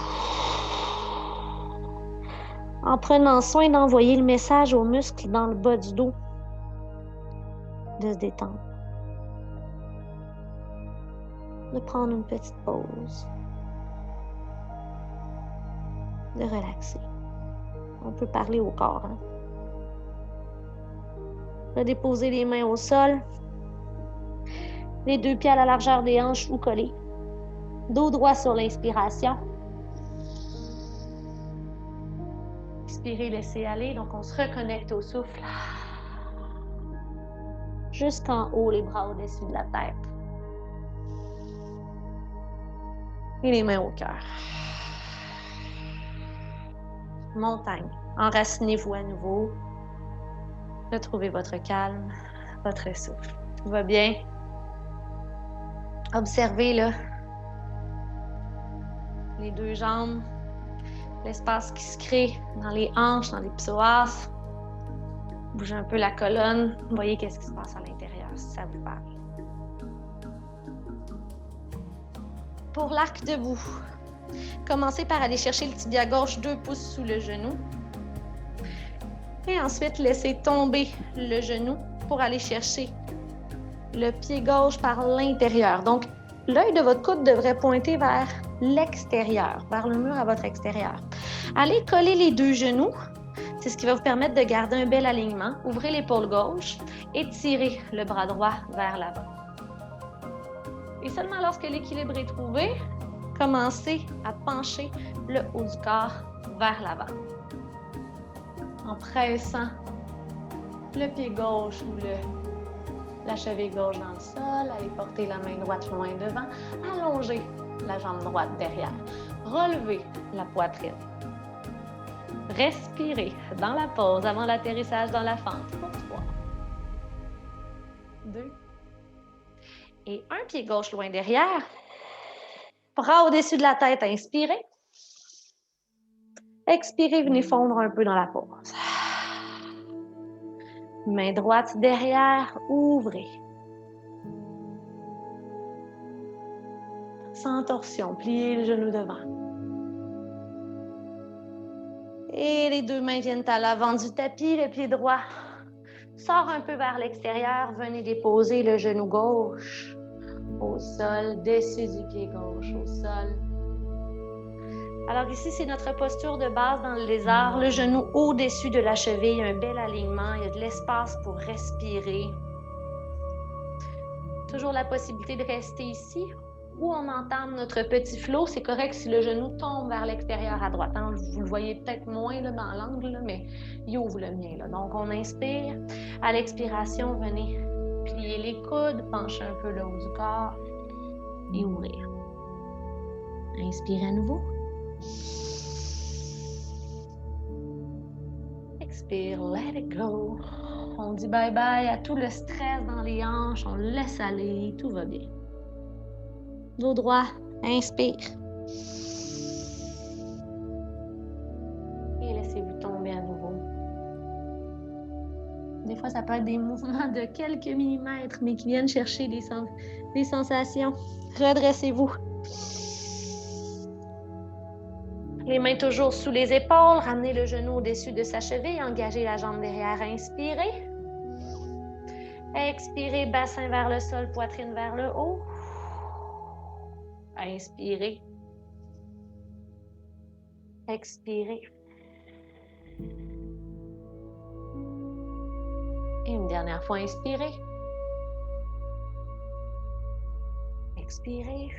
En prenant soin d'envoyer le message aux muscles dans le bas du dos de se détendre. De prendre une petite pause. De relaxer. On peut parler au corps. Redéposer les mains au sol. Les deux pieds à la largeur des hanches ou collés. Dos droit sur l'inspiration. Expirez, laissez aller. Donc, on se reconnecte au souffle. Jusqu'en haut, les bras au-dessus de la tête. Et les mains au cœur. Montagne. Enracinez-vous à nouveau. Retrouvez votre calme, votre souffle. Tout va bien. Observez là les deux jambes, l'espace qui se crée dans les hanches, dans les psoas. Bougez un peu la colonne. Voyez qu'est-ce qui se passe à l'intérieur, si ça vous parle. Pour l'arc debout, commencez par aller chercher le tibia gauche 2 pouces sous le genou. Et ensuite, laissez tomber le genou pour aller chercher le pied gauche par l'intérieur. Donc, l'œil de votre coude devrait pointer vers l'extérieur, vers le mur à votre extérieur. Allez coller les deux genoux. C'est ce qui va vous permettre de garder un bel alignement. Ouvrez l'épaule gauche et tirez le bras droit vers l'avant. Et seulement lorsque l'équilibre est trouvé, commencez à pencher le haut du corps vers l'avant. En pressant le pied gauche ou la cheville gauche dans le sol, allez porter la main droite loin devant, allongez la jambe droite derrière, relevez la poitrine. Respirez dans la pause avant l'atterrissage dans la fente pour 3, 2 et un pied gauche loin derrière. Bras au-dessus de la tête, inspirez. Expirez, venez fondre un peu dans la pause. Main droite derrière, ouvrez. Sans torsion, pliez le genou devant. Et les deux mains viennent à l'avant du tapis, le pied droit sort un peu vers l'extérieur. Venez déposer le genou gauche au sol, dessus du pied gauche au sol. Alors ici, c'est notre posture de base dans le lézard. Le genou au-dessus de la cheville, un bel alignement. Il y a de l'espace pour respirer. Toujours la possibilité de rester ici où on entame notre petit flot. C'est correct si le genou tombe vers l'extérieur à droite. Hein? Vous le voyez peut-être moins là, dans l'angle, là, mais il ouvre le mien. Là. Donc, on inspire. À l'expiration, venez plier les coudes, pencher un peu le haut du corps et ouvrir. Inspire à nouveau. Expire, let it go. On dit bye-bye à tout le stress dans les hanches. On le laisse aller, tout va bien. Dos droit, inspire. Et laissez-vous tomber à nouveau. Des fois, ça peut être des mouvements de quelques millimètres, mais qui viennent chercher des sensations. Redressez-vous. Les mains toujours sous les épaules. Ramenez le genou au-dessus de sa cheville. Engagez la jambe derrière. Inspirez. Expirez, bassin vers le sol, poitrine vers le haut. Inspirez. Expirez. Et une dernière fois, inspirez. Expirez.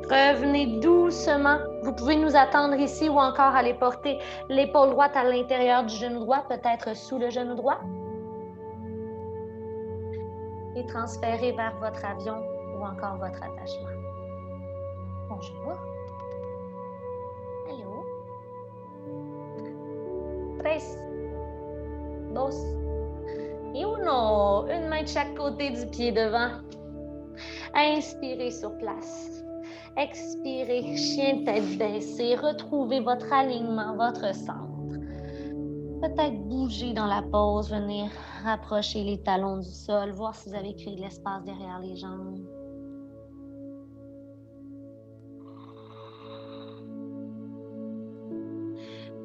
Revenez doucement. Vous pouvez nous attendre ici ou encore aller porter l'épaule droite à l'intérieur du genou droit, peut-être sous le genou droit. Et transférer vers votre avion ou encore votre attachement. Bonjour. Allô. 3, 2 et 1. Une main de chaque côté du pied devant. Inspirez sur place. Expirez, chien tête baissée. Retrouvez votre alignement, votre centre. Peut-être bouger dans la pause, venir rapprocher les talons du sol, voir si vous avez créé de l'espace derrière les jambes.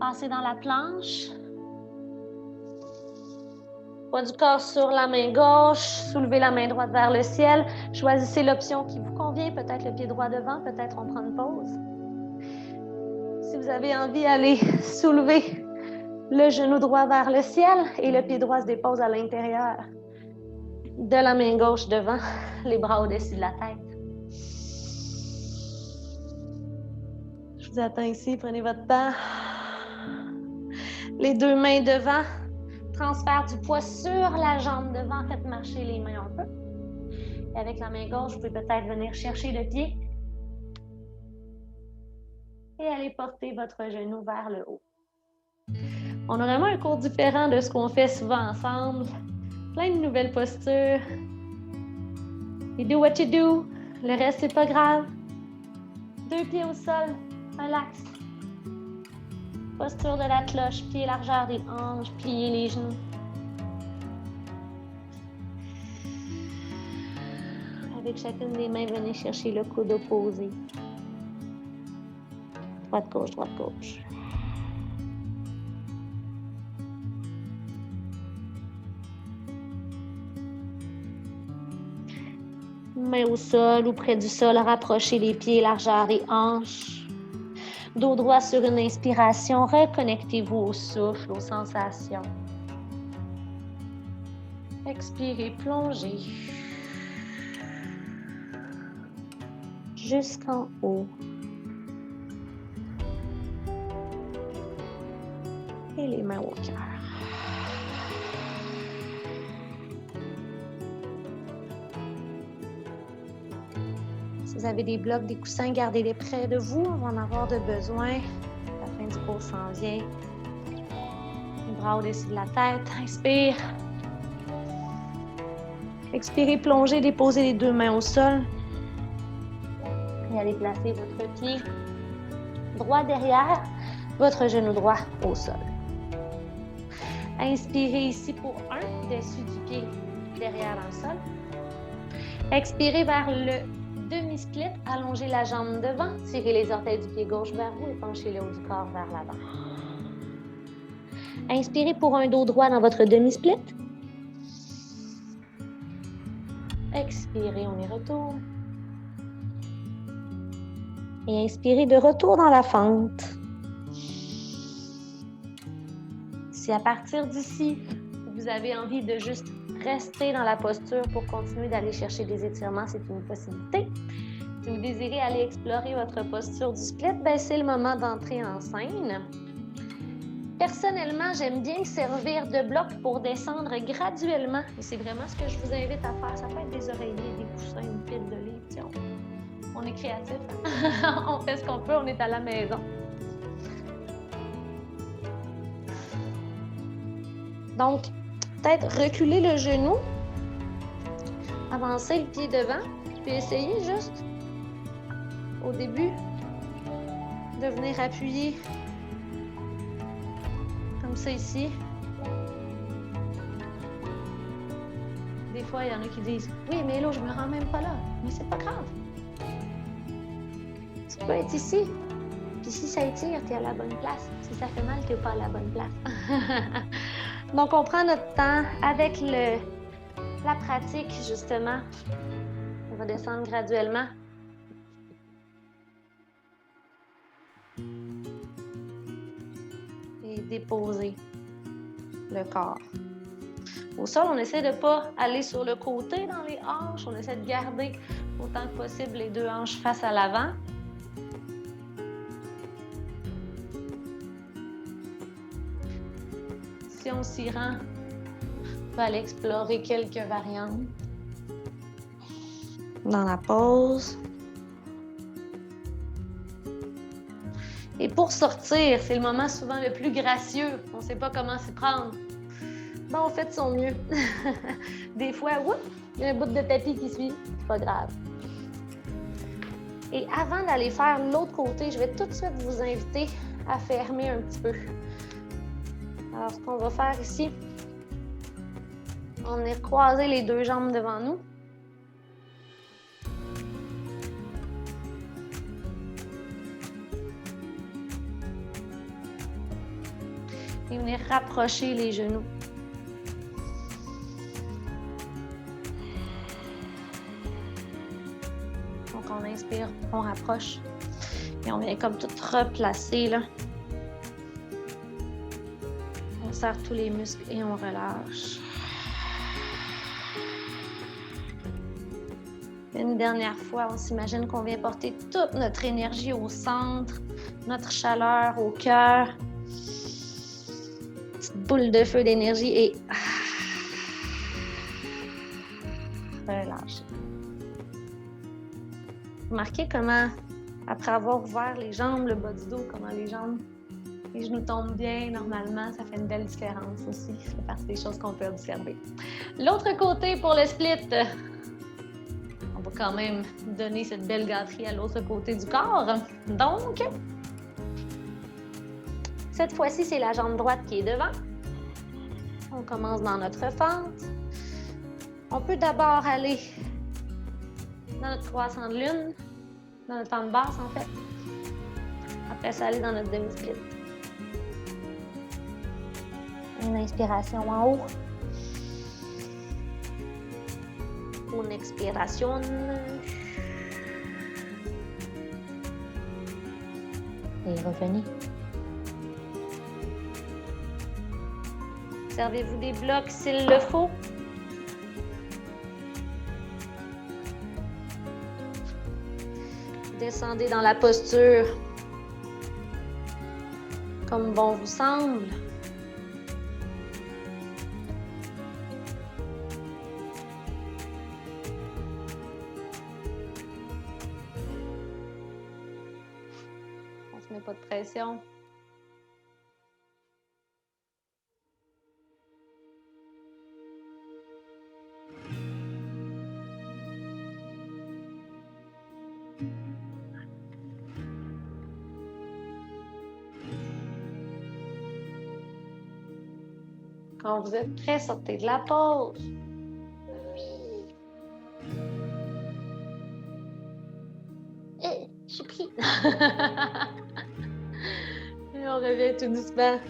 Passez dans la planche. Poids du corps sur la main gauche, soulevez la main droite vers le ciel. Choisissez l'option qui vous convient, peut-être le pied droit devant, peut-être on prend une pause. Si vous avez envie, allez soulever le genou droit vers le ciel et le pied droit se dépose à l'intérieur de la main gauche devant, les bras au-dessus de la tête. Je vous attends ici, prenez votre temps. Les deux mains devant. Transfert du poids sur la jambe devant, faites marcher les mains un peu. Et avec la main gauche, vous pouvez peut-être venir chercher le pied et aller porter votre genou vers le haut. On a vraiment un cours différent de ce qu'on fait souvent ensemble. Plein de nouvelles postures. You do what you do. Le reste, c'est pas grave. 2 pieds au sol. Relax. Posture de la cloche. Pieds largeur des hanches. Pliez les genoux. Avec chacune des mains, venez chercher le coude opposé. Droite-gauche, droite-gauche. Main au sol ou près du sol, rapprochez les pieds, largeur des hanches. Dos droit sur une inspiration, reconnectez-vous au souffle, aux sensations. Expirez, plongez. Jusqu'en haut. Et les mains au cœur. Si vous avez des blocs, des coussins, gardez-les près de vous. On va en avoir de besoin. La fin du cours s'en vient. Les bras au-dessus de la tête. Inspire. Expirez, plongez, déposez les 2 mains au sol. Et allez placer votre pied droit derrière votre genou droit au sol. Inspirez ici pour 1, dessus du pied derrière dans le sol. Expirez vers le demi-split, allongez la jambe devant, tirez les orteils du pied gauche vers vous et penchez le haut du corps vers l'avant. Inspirez pour un dos droit dans votre demi-split. Expirez, on y retourne. Et inspirez de retour dans la fente. Si à partir d'ici, vous avez envie de juste rester dans la posture pour continuer d'aller chercher des étirements, c'est une possibilité. Si vous désirez aller explorer votre posture du split, ben c'est le moment d'entrer en scène. Personnellement, j'aime bien servir de bloc pour descendre graduellement. Et c'est vraiment ce que je vous invite à faire. Ça peut être des oreillers, des coussins, une pile de livres. On est créatif. On fait ce qu'on peut, on est à la maison. Donc, peut-être reculer le genou, avancer le pied devant, puis essayer juste, au début, de venir appuyer comme ça ici. Des fois, il y en a qui disent « Oui, mais là, je me rends même pas là. » Mais c'est pas grave. Tu peux être ici. Puis si ça étire, tu es à la bonne place. Si ça fait mal, tu n'es pas à la bonne place. Donc, on prend notre temps avec la pratique, justement. On va descendre graduellement. Et déposer le corps. Au sol, on essaie de ne pas aller sur le côté dans les hanches. On essaie de garder autant que possible les 2 hanches face à l'avant. Si on s'y rend, on peut aller explorer quelques variantes. Dans la pause. Et pour sortir, c'est le moment souvent le plus gracieux. On ne sait pas comment s'y prendre. Bon, on fait de son mieux. Des fois, il y a un bout de tapis qui suit. C'est pas grave. Et avant d'aller faire l'autre côté, je vais tout de suite vous inviter à fermer un petit peu. Alors, ce qu'on va faire ici, on est croisé les 2 jambes devant nous. Et venir rapprocher les genoux. Donc, on inspire, on rapproche. Et on vient comme tout replacer, là. On serre tous les muscles et on relâche. Une dernière fois, on s'imagine qu'on vient porter toute notre énergie au centre, notre chaleur au cœur. Petite boule de feu d'énergie et relâche. Remarquez comment, après avoir ouvert les jambes, le bas du dos, comment les genoux tombent bien, normalement, ça fait une belle différence aussi. Ça fait partie des choses qu'on peut observer. L'autre côté pour le split. va quand même donner cette belle gâterie à l'autre côté du corps. Donc, cette fois-ci, c'est la jambe droite qui est devant. On commence dans notre fente. On peut d'abord aller dans notre croissant de lune, dans notre fente basse en fait. Après ça, aller dans notre demi-split. Une inspiration en haut. Une expiration. Et revenez. Servez-vous des blocs s'il le faut. Descendez dans la posture comme bon vous semble. On se met pas de pression. Quand vous êtes prêts, sortez de la pause. Je suis pris. Et on revient tout doucement.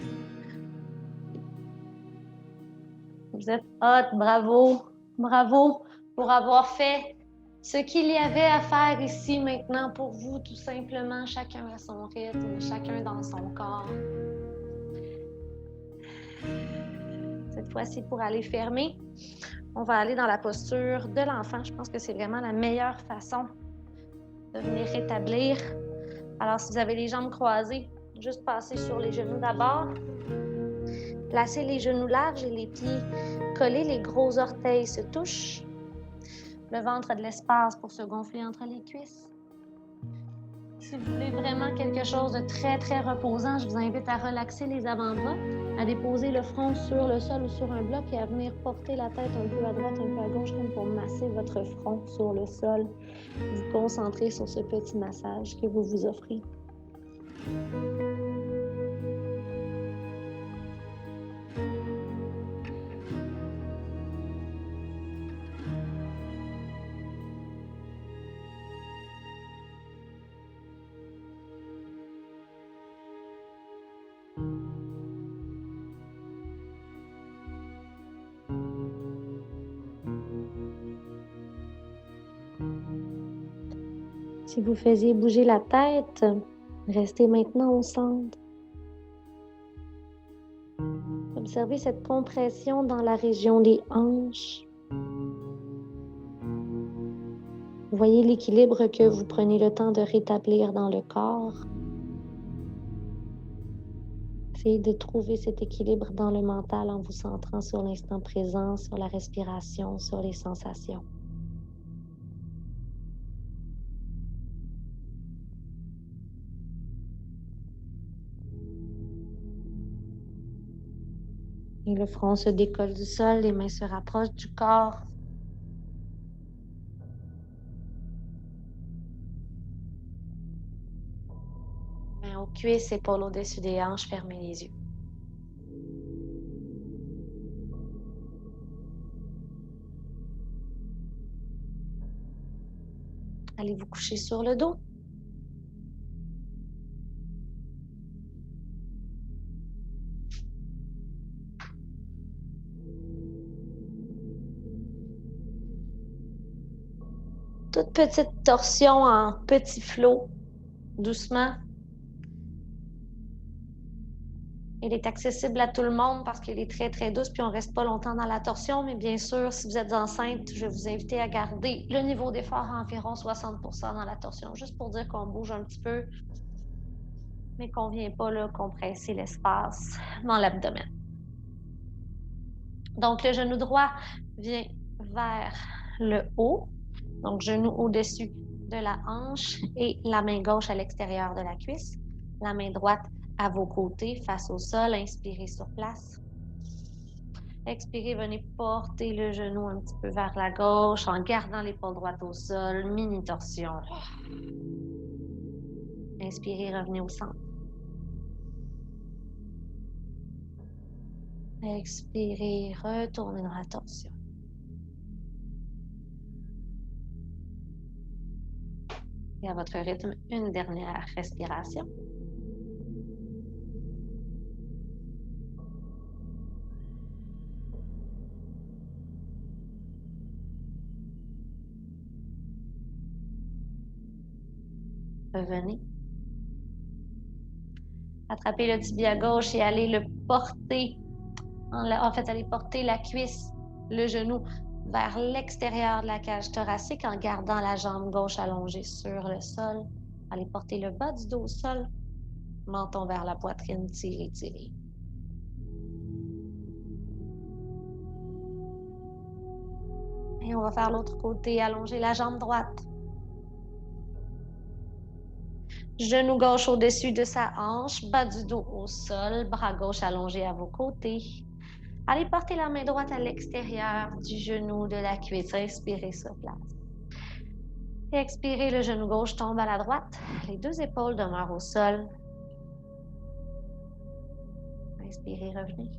Vous êtes hot, bravo. Bravo pour avoir fait ce qu'il y avait à faire ici maintenant pour vous, tout simplement, chacun à son rythme, chacun dans son corps. Cette fois-ci, pour aller fermer, on va aller dans la posture de l'enfant. Je pense que c'est vraiment la meilleure façon de venir rétablir. Alors, si vous avez les jambes croisées, juste passer sur les genoux d'abord. Placez les genoux larges et les pieds collés. Les gros orteils se touchent. Le ventre a de l'espace pour se gonfler entre les cuisses. Si vous voulez vraiment quelque chose de très, très reposant, je vous invite à relaxer les avant-bras, à déposer le front sur le sol ou sur un bloc et à venir porter la tête un peu à droite, un peu à gauche, comme pour masser votre front sur le sol. Vous concentrez sur ce petit massage que vous vous offrez. Si vous faisiez bouger la tête, restez maintenant au centre. Observez cette compression dans la région des hanches. Voyez l'équilibre que vous prenez le temps de rétablir dans le corps. Essayez de trouver cet équilibre dans le mental en vous centrant sur l'instant présent, sur la respiration, sur les sensations. Et le front se décolle du sol, les mains se rapprochent du corps. Mains aux cuisses, épaules au-dessus des hanches, fermez les yeux. Allez vous coucher sur le dos. Toute petite torsion en petit flot, doucement. Elle est accessible à tout le monde parce qu'elle est très, très douce, puis on ne reste pas longtemps dans la torsion. Mais bien sûr, si vous êtes enceinte, je vais vous inviter à garder le niveau d'effort à environ 60% dans la torsion, juste pour dire qu'on bouge un petit peu, mais qu'on ne vient pas là, compresser l'espace dans l'abdomen. Donc, le genou droit vient vers le haut. Donc, genou au-dessus de la hanche et la main gauche à l'extérieur de la cuisse. La main droite à vos côtés, face au sol. Inspirez sur place. Expirez, venez porter le genou un petit peu vers la gauche en gardant l'épaule droite au sol, mini torsion. Inspirez, revenez au centre. Expirez, retournez dans la torsion. Et à votre rythme, une dernière respiration. Revenez. Attrapez le tibia gauche et allez le porter. En fait, allez porter la cuisse, le genou vers l'extérieur de la cage thoracique en gardant la jambe gauche allongée sur le sol. Allez porter le bas du dos au sol, menton vers la poitrine, tirez, tirez. Et on va faire l'autre côté, allonger la jambe droite. Genou gauche au-dessus de sa hanche, bas du dos au sol, bras gauche allongé à vos côtés. Allez porter la main droite à l'extérieur du genou, de la cuisse. Inspirez sur place. Expirez, le genou gauche tombe à la droite. Les deux épaules demeurent au sol. Inspirez, revenez.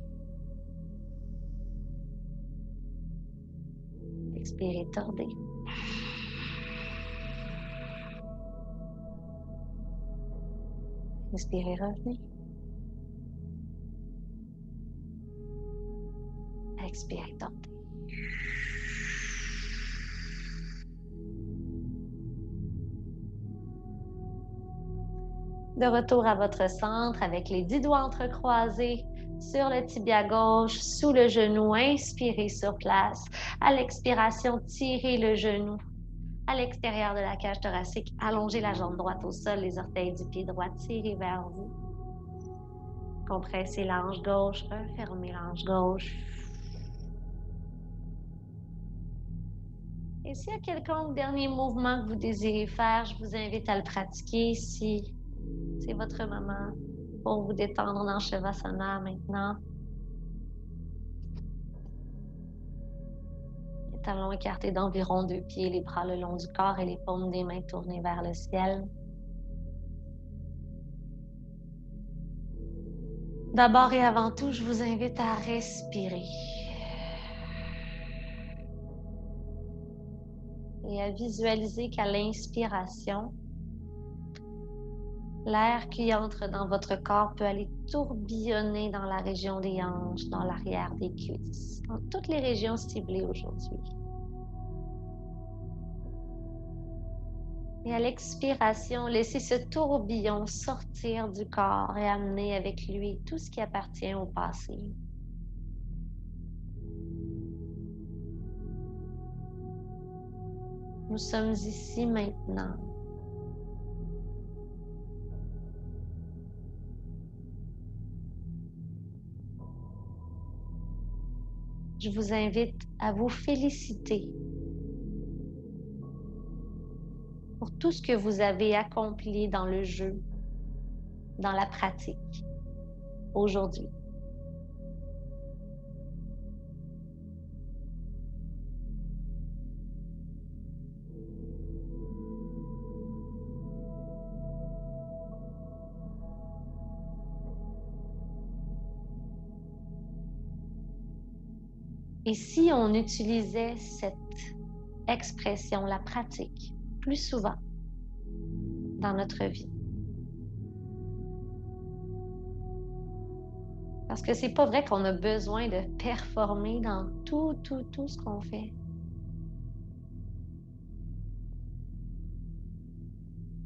Expirez, tordez. Inspirez, revenez. Expirez, tordez. De retour à votre centre avec les 10 doigts entrecroisés sur le tibia gauche, sous le genou. Inspirez sur place. À l'expiration, tirez le genou à l'extérieur de la cage thoracique. Allongez la jambe droite au sol, les orteils du pied droit tirés vers vous. Compressez la hanche gauche, refermez la hanche gauche. Et s'il y a quelconque dernier mouvement que vous désirez faire, je vous invite à le pratiquer si c'est votre moment pour vous détendre dans Shavasana maintenant. Les talons écartés d'environ 2 pieds, les bras le long du corps et les paumes des mains tournées vers le ciel. D'abord et avant tout, je vous invite à respirer et à visualiser qu'à l'inspiration, l'air qui entre dans votre corps peut aller tourbillonner dans la région des hanches, dans l'arrière des cuisses, dans toutes les régions ciblées aujourd'hui. Et à l'expiration, laissez ce tourbillon sortir du corps et amener avec lui tout ce qui appartient au passé. Nous sommes ici maintenant. Je vous invite à vous féliciter pour tout ce que vous avez accompli dans le jeu, dans la pratique, aujourd'hui. Et si on utilisait cette expression, la pratique, plus souvent dans notre vie? Parce que c'est pas vrai qu'on a besoin de performer dans tout ce qu'on fait.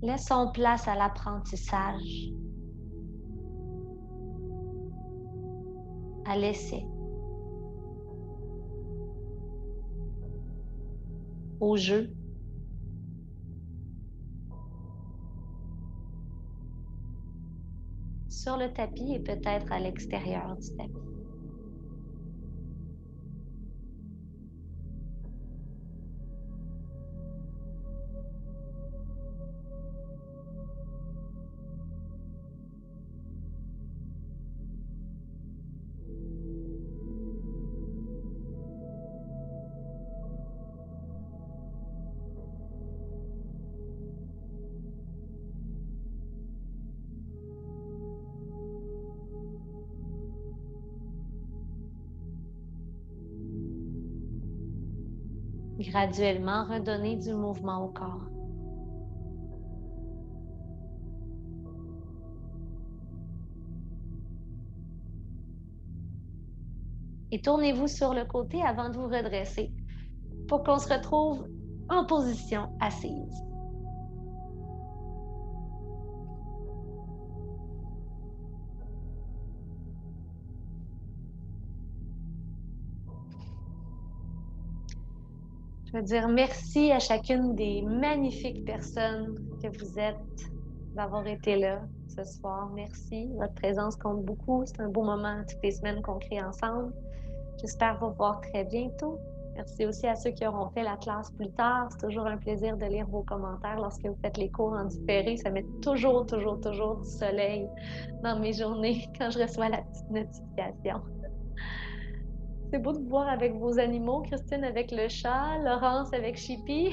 Laissons place à l'apprentissage, à l'essai, au jeu. Sur le tapis et peut-être à l'extérieur du tapis. Graduellement, redonner du mouvement au corps. Et tournez-vous sur le côté avant de vous redresser pour qu'on se retrouve en position assise. Je veux dire merci à chacune des magnifiques personnes que vous êtes d'avoir été là ce soir. Merci. Votre présence compte beaucoup. C'est un beau moment toutes les semaines qu'on crée ensemble. J'espère vous voir très bientôt. Merci aussi à ceux qui auront fait la classe plus tard. C'est toujours un plaisir de lire vos commentaires lorsque vous faites les cours en différé. Ça met toujours, toujours, toujours du soleil dans mes journées quand je reçois la petite notification. C'est beau de vous voir avec vos animaux, Christine avec le chat, Laurence avec Chippy.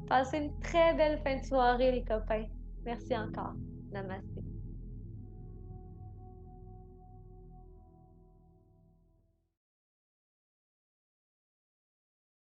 Passez une très belle fin de soirée, les copains. Merci encore. Namasté.